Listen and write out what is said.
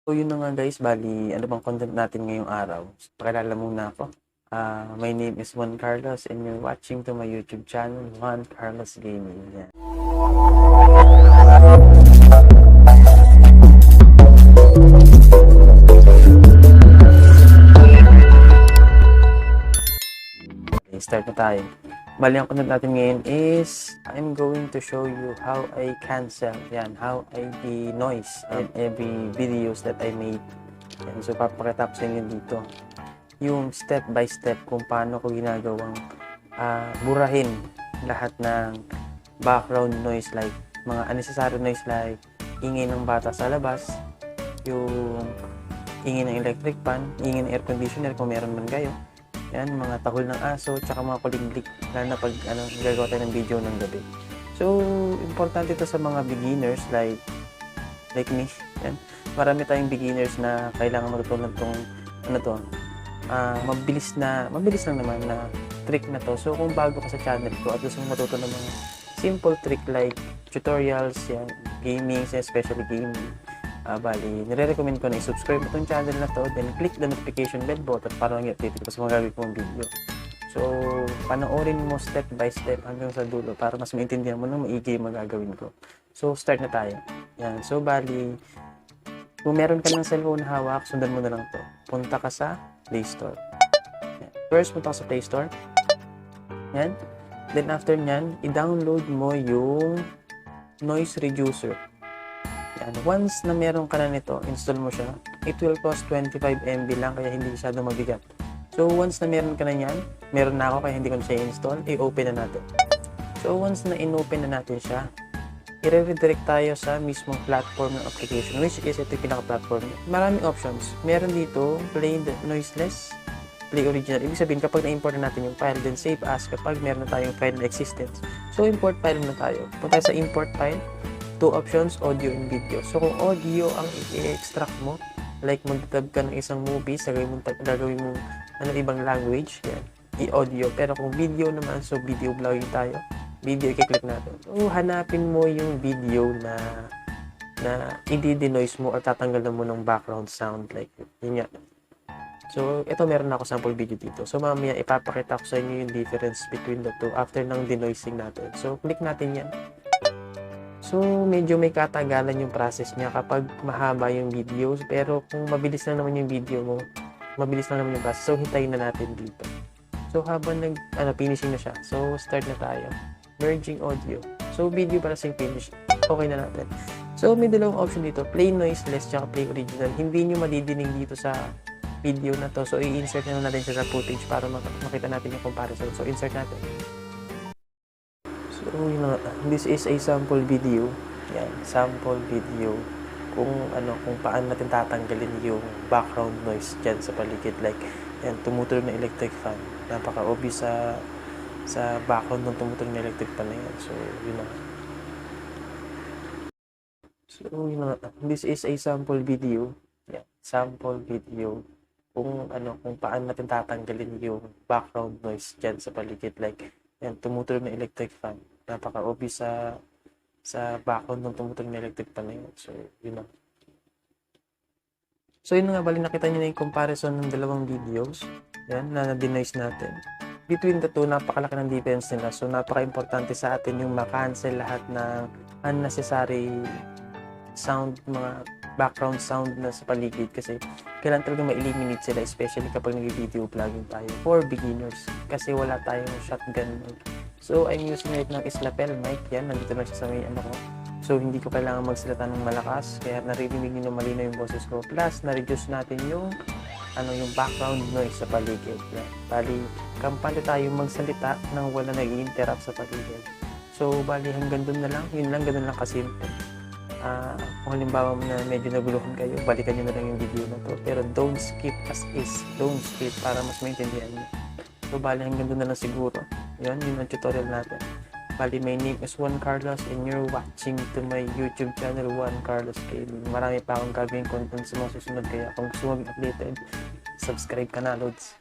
So yun na nga guys, bali ano bang content natin ngayong araw? Pakilala muna ako. My name is Juan Carlos and you're watching to my YouTube channel, Juan Carlos Gaming. Yan. Okay, start na tayo. Bali ang content natin ngayon is I'm going to show you how I cancel, how I de-noise on every videos that I made. Yan, so papakita ko sa inyo dito yung step by step kung paano ko ginagawang burahin lahat ng background noise like mga unnecessary noise like ingay ng bata sa labas, yung ingay ng electric fan, ingay ng air conditioner kung meron man kayo, yan, mga tahol ng aso, tsaka mga kuliglig, lalo na pag gagawa tayo ng video ng gabi. So, importante ito sa mga beginners like me. Yan. Marami tayong beginners na kailangan matutunan tong mabilis lang naman na trick na to. So, kung bago ka sa channel ko at gusto mong matutunan ng mga simple trick like tutorials, yan, gaming, especially gaming, bali, nire-recommend ko na i-subscribe mo itong channel na to, then click the notification bell button para lang i-update ko sa mga gagawin kong video. So, panoorin mo step by step hanggang sa dulo para mas maintindihan mo ng maigi yung magagawin ko. So, start na tayo. Yan. So, bali, kung meron ka ng cellphone na hawak, sundan mo na lang to. Punta ka sa Play Store. Yan. First, punta ka sa Play Store. Yan. Then, after nyan, i-download mo yung noise reducer. Yan. Once na meron ka na nito, install mo siya. It will cost 25 MB lang, kaya hindi masyado mabigat. So, once na meron ka na yan, meron na ako kaya hindi ko na siya i-install, i-open na natin. So, once na in-open na natin siya, i-redirect tayo sa mismong platform ng application, which is ito yung pinaka-platform. Maraming options. Meron dito, play noiseless, play original. Ibig sabihin, kapag na-import na natin yung file, then save as kapag meron na tayong file na existence. So, import file na tayo. Punta tayo sa import file, two options, audio and video. So, kung audio ang i-extract mo, like mag-tab ka ng isang movie, gagawin mo ibang language, yan, i-audio. Pero kung video naman, so video vlogging tayo, video, i-click natin. So, hanapin mo yung video na i-denoise mo or tatanggalan mo ng background sound like yun nga. So, ito meron ako sample video dito. So, mamaya ipapakita ko sa inyo yung difference between the two after ng denoising natin. So, click natin yan. So, medyo may katagalan yung process niya kapag mahaba yung videos. Pero kung mabilis lang naman yung video mo, mabilis lang naman yung process. So, hintayin na natin dito. So, habang finishing na siya. So, start na tayo. Merging audio. So, video para sa finish. Okay na natin. So, may dalawang option dito. Play noiseless, tsaka play original. Hindi nyo madidinig dito sa video na to. So, i-insert na natin siya sa footage para makita natin yung comparison. So, insert natin. So, this is a sample video. Yan, sample video kung paano natin tatanggalin yung background noise dyan sa paligid. Like, yan, tumutulog na electric fan. Napaka-obvious sa background ng tumutulog na electric fan na yan. So, yun na. So, this is a sample video. Yan, sample video kung paano natin tatanggalin yung background noise dyan sa paligid. Like, yan, tumutulog na electric fan. Napaka-obvious sa background ng tumutulog na electric fan na yun. So, yun na. So, yun nga, bali nakita nyo na yung comparison ng dalawang videos. Yan, na denoise natin. Between the two, napakalaki ng difference nila. So, napaka-importante sa atin yung makancel lahat ng unnecessary sound, mga background sound na sa paligid. Kasi, kailangan talaga ma-eliminate sila, especially kapag nag-video vlogging tayo for beginners. Kasi wala tayong shotgun mic. So, I'm using right now is lapel mic. Yan, nandito lang siya sa may ko. So, hindi ko kailangan magsalita ng malakas. Kaya naririnig nyo na malinaw yung boses ko. Plus, na-reduce natin yung background noise sa paligid. Yan. Bali, kampante tayo magsalita nang wala nag-i-interrupt sa paligid. So, bali, hanggang doon na lang. Yun lang, ganun lang kasimple. Kung halimbawa na medyo naguluhan kayo, balikan nyo na lang yung video na to. Pero don't skip as is. Don't skip para mas maintindihan nyo. So, bali, hanggang doon na lang siguro. Yan, yun ang tutorial natin. Bali, my name is Juan Carlos and you're watching to my YouTube channel, Juan Carlos Gaming. Marami pa akong gagawin content sa mga susunod, kaya kung gusto mo updated, subscribe ka na, Lods.